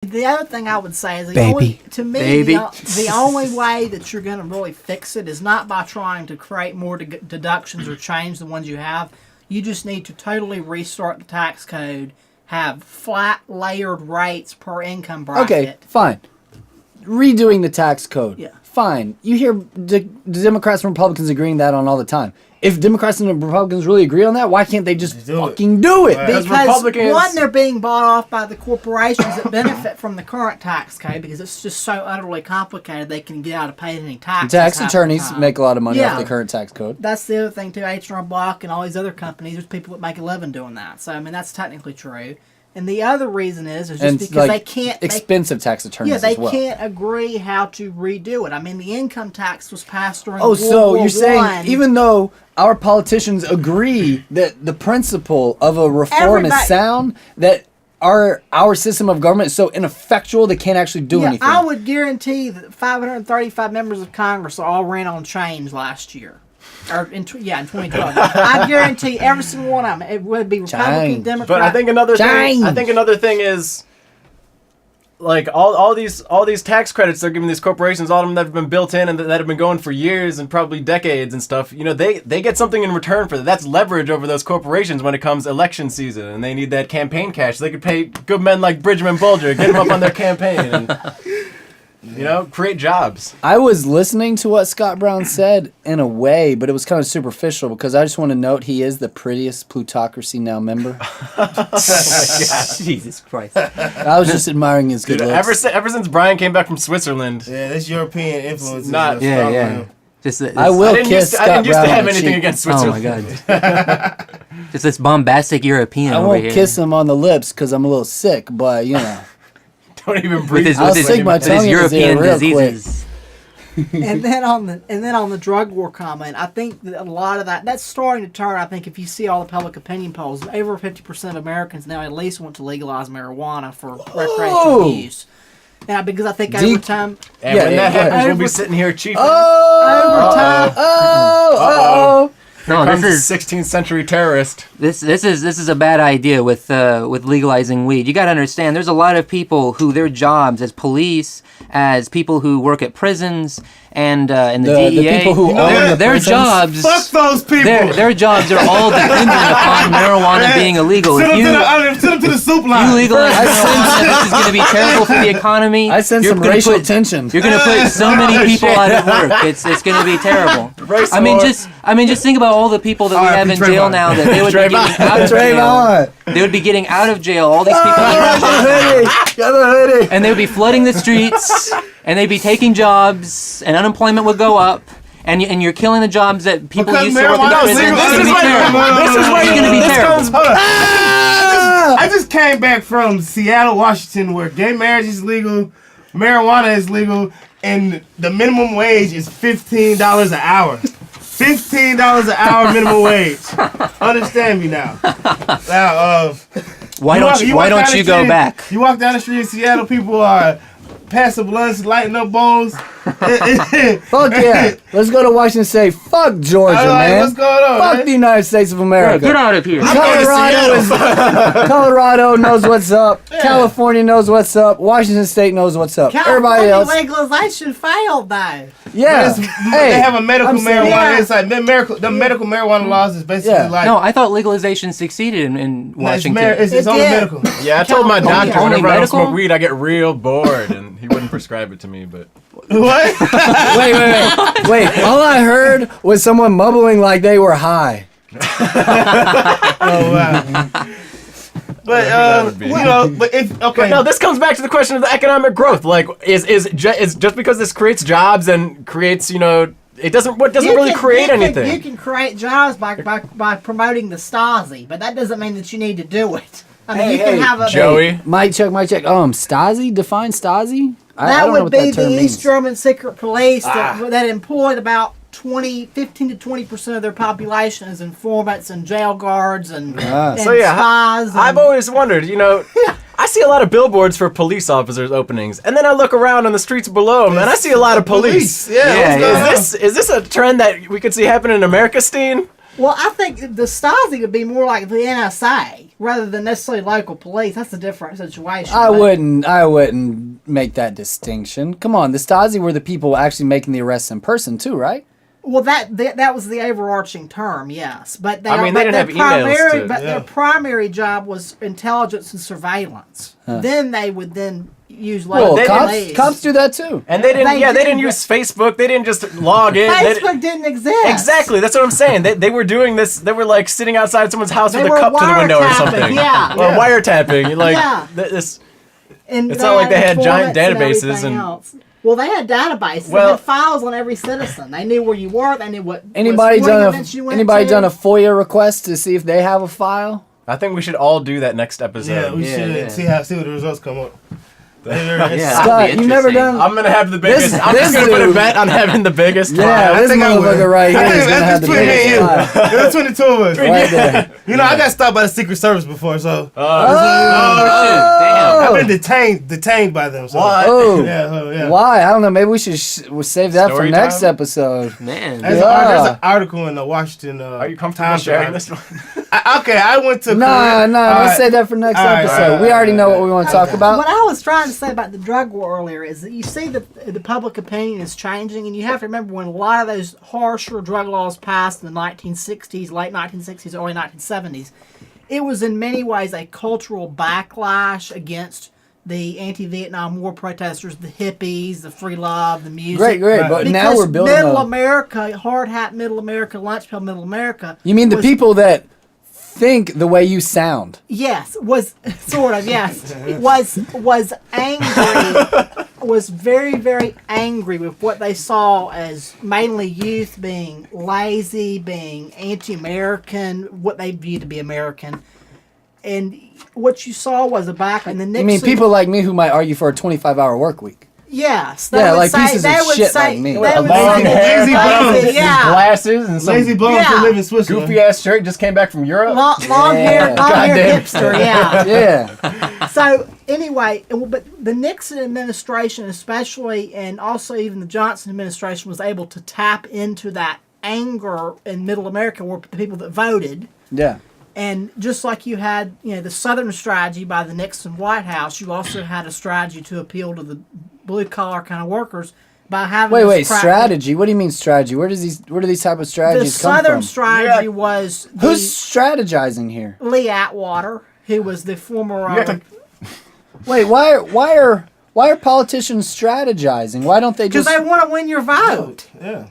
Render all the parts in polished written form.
The other thing I would say is the only way that you're going to really fix it is not by trying to create more deductions or change the ones you have. You just need to totally restart the tax code, have flat layered rates per income bracket. Okay, fine. Redoing the tax code. Yeah. Fine. You hear the Democrats and Republicans agreeing that on all the time. If Democrats and Republicans really agree on that, why can't they just fucking do it? Because one, they're being bought off by the corporations that benefit from the current tax code because it's just so utterly complicated they can get out of paying any taxes. Tax attorneys make a lot of money off the current tax code. That's the other thing too. H&R Block and all these other companies, there's people that make a living doing that. So I mean that's technically true. And the other reason is just because they can't... Expensive tax attorneys as well. Yeah, they can't agree how to redo it. I mean, the income tax was passed during World War I. Saying even though our politicians agree that the principle of a reform is sound, that our system of government is so ineffectual they can't actually do anything. I would guarantee that 535 members of Congress all ran on change last year. Or in 2012. I guarantee every single one of them. It would be Republican, Democrat. But I think another thing is like all these tax credits they're giving these corporations, all of them that have been built in and that have been going for years and probably decades and stuff. You know, they get something in return for that. That's leverage over those corporations when it comes election season, and they need that campaign cash. They could pay good men like Bridgman Bulger, get them up on their campaign, and create jobs. I was listening to what Scott Brown said in a way, but it was kind of superficial because I just want to note he is the prettiest Plutocracy Now member. Jesus Christ. I was just admiring his good looks. Ever since Brian came back from Switzerland. Yeah, this European influence is not... Yeah. I didn't used to have anything against Switzerland. Oh my God. Just this bombastic European I won't kiss him on the lips because I'm a little sick, but Don't even breathe. I'll stick my tongue in his ear real diseases. and then on the drug war comment, I think that a lot of that's starting to turn. I think if you see all the public opinion polls, over 50% of Americans now at least want to legalize marijuana for recreational use. Yeah, because I think over time... And when that happens, we'll be sitting here cheap. Over time... No, this is 16th century terrorist. This is a bad idea with legalizing weed. You got to understand, there's a lot of people who their jobs as police, as people who work at prisons, and in the DEA, the people who own their jobs. Fuck those people. Their jobs are all dependent upon marijuana being illegal. Send them to the soup line. You legalize marijuana, this is going to be terrible for the economy. I sense some racial tension. You're going to put so many people out of work. It's going to be terrible. I mean, just think about all the people that we have in jail now that they would be getting out of jail. They would be getting out of jail. All these people and they would be flooding the streets, and they'd be taking jobs, and unemployment would go up. And you're killing the jobs that people used to work in prison. This is where you're going to be terrible. I just came back from Seattle, Washington, where gay marriage is legal, marijuana is legal, and the minimum wage is $15 an hour. $15 an hour minimum wage. Understand me now. Now, why don't you go back? You walk down the street in Seattle, people are passing blunts, lighting up bowls. Fuck yeah. Let's go to Washington and say, fuck Georgia, man. What's going on, Fuck the United States of America. Get out of here. Colorado knows what's up. Yeah. California knows what's up. Washington State knows what's up. Everybody else. Legalization failed, though. Yeah. They have a medical marijuana. It's like the medical marijuana laws is basically like... No, I thought legalization succeeded in Washington. It's only medical. Yeah, I told my doctor whenever I smoke weed, I get real bored, and he wouldn't prescribe it to me, but... What? Wait. All I heard was someone mumbling like they were high. Oh, wow. But no, this comes back to the question of the economic growth. Like, is just because this creates jobs and creates, it doesn't really create anything. You can create jobs by promoting the Stasi, but that doesn't mean that you need to do it. I mean, you can have a Joey. Mic check. Stasi? Define Stasi? That would be the East German secret police that employed about 15 to 20% of their population as informants and jail guards and spies. I've always wondered, I see a lot of billboards for police officers openings, and then I look around on the streets below them, and I see a lot of police. Yeah. Is this a trend that we could see happen in America, Steen? Well, I think the Stasi would be more like the NSA rather than necessarily local police. That's a different situation. I wouldn't make that distinction. Come on, the Stasi were the people actually making the arrests in person too, right? Well, that was the overarching term, yes. But they didn't have emails. Their primary job was intelligence and surveillance. Then they would use local police. Cops do that too. And they didn't use Facebook. They didn't just log in. Facebook didn't exist. Exactly. That's what I'm saying. They were doing this. They were like sitting outside someone's house with a cup to the window or something. Yeah. Or wiretapping. Like this. And it's not like they had giant databases and. Well, they had databases. They had files on every citizen. They knew where you were. They knew what. Anybody done a FOIA request to see if they have a file? I think we should all do that next episode. Yeah, we should see what the results come up. Scott, you never done. I'm gonna have the biggest. I'm just gonna put a bet on having the biggest. Yeah, this motherfucker right here is gonna have the biggest. There's 22 of us. Right there. You know, I got stopped by the Secret Service before, so. Damn. I've been detained by them. So. What? Oh. Yeah. Why? I don't know. Maybe we should save that for next episode. Man. There's an article in the Washington. Are you comfortable sharing this one? I went to. No. Let's save that for next episode. We already know what we want to talk about. What I was trying to say about the drug war earlier is that you see that the public opinion is changing, and you have to remember when a lot of those harsher drug laws passed in the 1960s, late 1960s, early 1970s, it was in many ways a cultural backlash against the anti-Vietnam War protesters, the hippies, the free love, the music. Great. But now we're building Middle America, hard hat Middle America, lunch pail Middle America. You mean the people that think the way you sound? Yes, was angry, was very, very angry with what they saw as mainly youth being lazy, being anti-American, what they viewed to be American. And what you saw was a back in the Nixon. You mean people like me who might argue for a 25-hour work week? Yes. Pieces of shit like me. Lazy bums. Glasses and some lazy bums who live in Switzerland. Goofy ass shirt just came back from Europe. Long hair hipster, Yeah. So anyway, but the Nixon administration especially, and also even the Johnson administration, was able to tap into that anger in Middle America, where the people that voted. Yeah. And just like you had, the Southern strategy by the Nixon White House, you also had a strategy to appeal to the blue-collar kind of workers by having. Wait, strategy? What do you mean strategy? Where do these type of strategies come from? The Southern strategy was who's strategizing here? Lee Atwater, who was the former. Wait, why are politicians strategizing? Why don't they just? Because they want to win your vote. Yeah.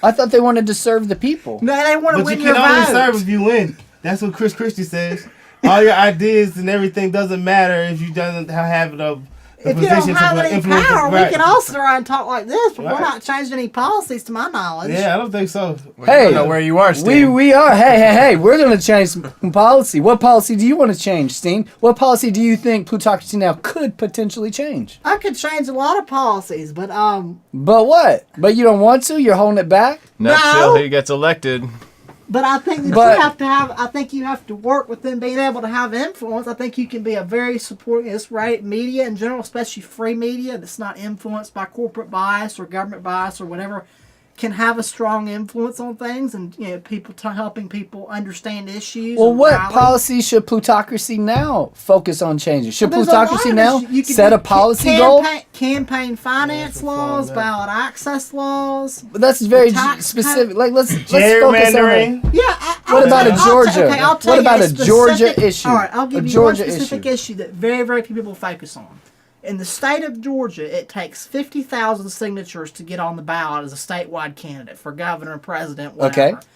I thought they wanted to serve the people. No, they want to win your vote. But you can only serve if you win. That's what Chris Christie says. All your ideas and everything doesn't matter if you doesn't have it. If you don't have any power, we can all sit around and talk like this, but we're not changing any policies, to my knowledge. Yeah, I don't think so. Hey, I don't know where you are, Steve. We are. Hey, we're going to change some policy. What policy do you want to change, Steen? What policy do you think Plutocracy Now could potentially change? I could change a lot of policies, but But what? But you don't want to? You're holding it back? Not till he gets elected. But I think that I think you have to work within being able to have influence. I think you can be a very supporting this media in general, especially free media that's not influenced by corporate bias or government bias or whatever, can have a strong influence on things, and people helping people understand issues. Well, what policy should Plutocracy Now focus on changing? Should Plutocracy Now set a policy goal? Campaign finance laws, ballot access laws. But that's very specific. Like let's focus gerrymandering. on that. What about a Georgia? What about a Georgia issue? All right, I'll give you one specific issue that very, very few people focus on. In the state of Georgia, it takes 50,000 signatures to get on the ballot as a statewide candidate for governor, president, whatever. Okay.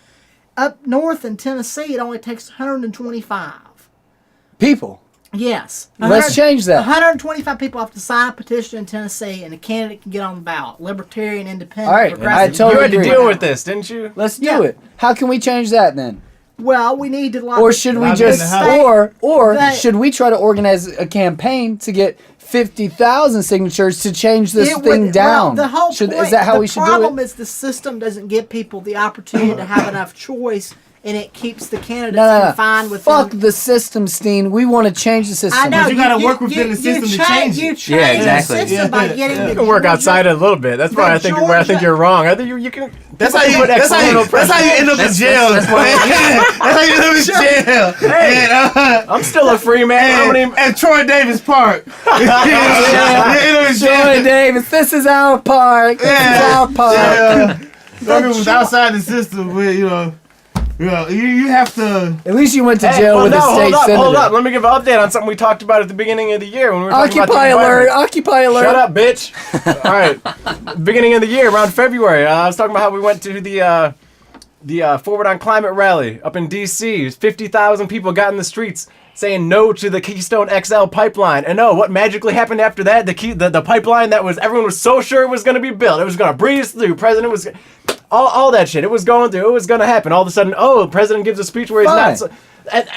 Up north in Tennessee, it only takes 125. People. Yes. Let's change that. 125 people have to sign a petition in Tennessee, and a candidate can get on the ballot. Libertarian, independent, all right, progressive. I totally agree. You had to deal with this, didn't you? Let's do it. How can we change that then? Well, we need to. Or should we just, should we try to organize a campaign to get 50,000 signatures to change this thing down? Well, the whole point, is that how we should do it? The problem is the system doesn't give people the opportunity to have enough choice and it keeps the candidates confined with. Fuck the system, Steen. We want to change the system. I know. But you got to work within the system to change it. You change the system by getting You can work outside it a little bit. That's why I think you're wrong. I think you can. That's how you end up in jail. That's how you end up in jail. Hey, I'm still a free man. And Troy Davis Park. Troy Davis, this is our park. This is our park. It was outside the system, but you have to. At least you went to jail with a state senator. Hold up. Let me give an update on something we talked about at the beginning of the year when we were talking Occupy about alert! Occupy alert! Shut up, bitch! All right. Beginning of the year, around February, I was talking about how we went to the Forward on Climate rally up in D.C. 50,000 people got in the streets saying no to the Keystone XL pipeline. And what magically happened after that? The pipeline that everyone was so sure it was going to be built. It was going to breeze through. President was... All that shit. It was going through. It was going to happen. All of a sudden, the president gives a speech where he's not... So, and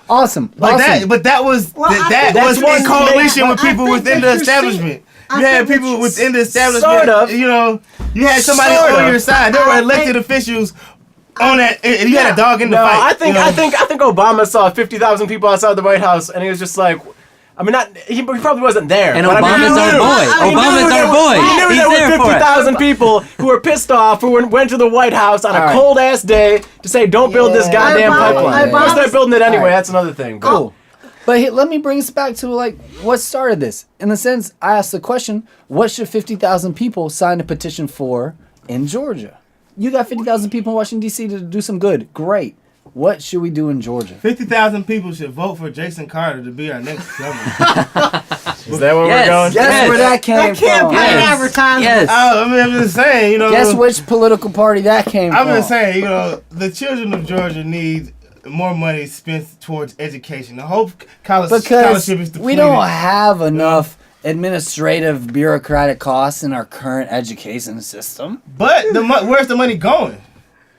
awesome. But that was in coalition with people within the establishment. You had people within the establishment. Sort of. You had somebody on your side. There were elected officials on that. And you had a dog in the fight. I think Obama saw 50,000 people outside the White House, and he was just like... he probably wasn't there. And Obama's our boy. Obama's our boy. He knew there were 50,000 people who were pissed off, who went to the White House on a cold-ass day to say, don't build this goddamn pipeline. We're still building it anyway. That's another thing. Cool. But let me bring us back to what started this. In the sense, I asked the question, what should 50,000 people sign a petition for in Georgia? You got 50,000 people in Washington, D.C. to do some good. Great. What should we do in Georgia? 50,000 people should vote for Jason Carter to be our next governor. Is that where we're going? Guess where that came from. Campaign advertising. Yes. I'm just saying, Guess which political party that came from. I'm just saying, the children of Georgia need more money spent towards education. The whole scholarship is depleted. We don't have enough administrative bureaucratic costs in our current education system. But where's the money going?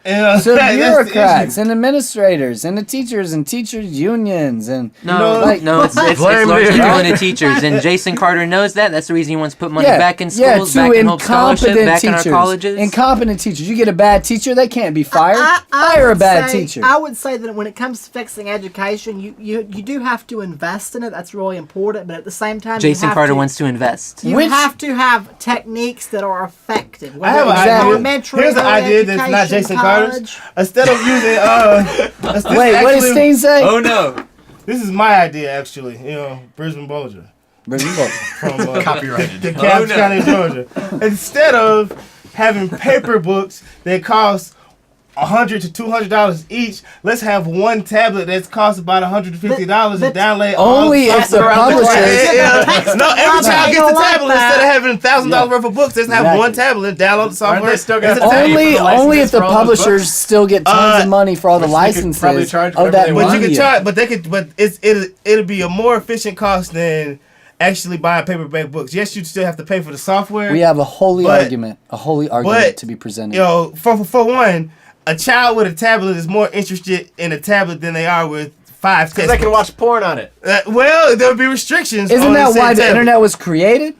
So bureaucrats and administrators and the teachers and teachers unions and it's largely going to teachers, and Jason Carter knows that. That's the reason he wants to put money back in schools, back in Hope Scholarship, back in our colleges. Incompetent teachers. You get a bad teacher, they can't be fired. Hire a bad teacher. I would say that when it comes to fixing education, you do have to invest in it. That's really important. But at the same time, Jason Carter wants to invest. You have to have techniques that are effective. I have an idea. Here's an idea that's not Jason Carter. Instead of using wait, what did Steen say? Oh no. This is my idea actually. Brisbane Bollinger. From copyrighted. DeKalb County, Georgia. Instead of having paper books that cost $100 to $200 each, let's have one tablet that costs about $150 and download only if the publishers. No, every child gets a tablet instead of having $1,000 worth of books. Let's have one tablet and download the software. Only if the publishers still get tons of money for all the licenses of that But media. you can charge, but it'll be a more efficient cost than actually buying paperback books. Yes, you'd still have to pay for the software. We have a holy argument to be presented. For one, a child with a tablet is more interested in a tablet than they are with 5 textbooks. Because they can watch porn on it. There'll be restrictions. Isn't that why the internet was created?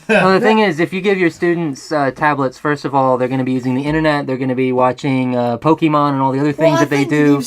Well, the thing is, if you give your students tablets, first of all, they're going to be using the internet. They're going to be watching Pokemon and all the other things that they do. And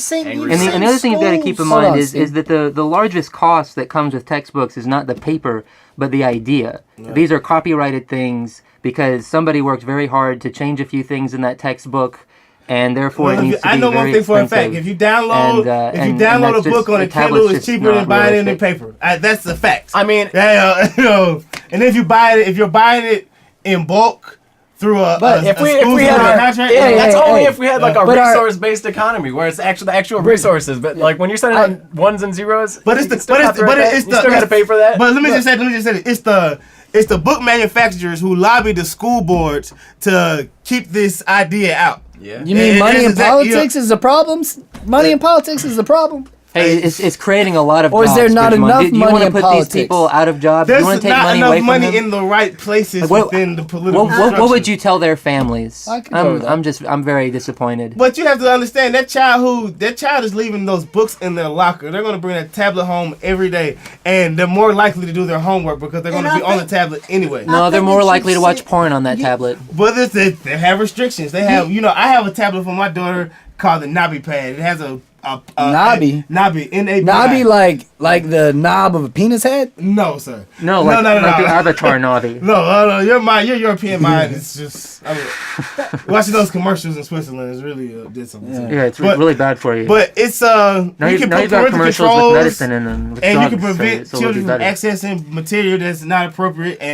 the other thing you've got to keep in mind is that the largest cost that comes with textbooks is not the paper, but the idea. Yeah. These are copyrighted things because somebody worked very hard to change a few things in that textbook. And therefore, it needs to be I know one thing for a fact. If you download a book on a Kindle, it's cheaper than buying it in paper. That's the fact. I mean, and if you're buying it in bulk through if we had if we had like a resource-based economy where it's actually the actual resources. But like when you're sending on ones and zeros, you still got to pay for that. But let me just say, it's the book manufacturers who lobby the school boards to keep this idea out. Yeah. You mean money in politics is the problem? Money in politics is the problem? Hey, it's creating a lot of jobs. Or is there not enough money in politics? Do you want to put these people out of jobs? Do you want to take money away from them? There's not enough money in the right places within the political structure. What would you tell their families? I'm very disappointed. But you have to understand that child is leaving those books in their locker. They're going to bring that tablet home every day, and they're more likely to do their homework because they're going to be on the tablet anyway. No, they're more likely to watch porn on that tablet. But they have restrictions. They have, I have a tablet for my daughter called the Nabi pad. It has a Nabi? Nabi. N-A-B-I. Nabi like the knob of a penis head? No, sir. No, like the Avatar Nabi. No, your European mind is just. I mean, watching those commercials in Switzerland is really did something. Yeah, it's really bad for you. But it's now you've got commercials with medicine in them, and you can prevent children from accessing material that's not appropriate and.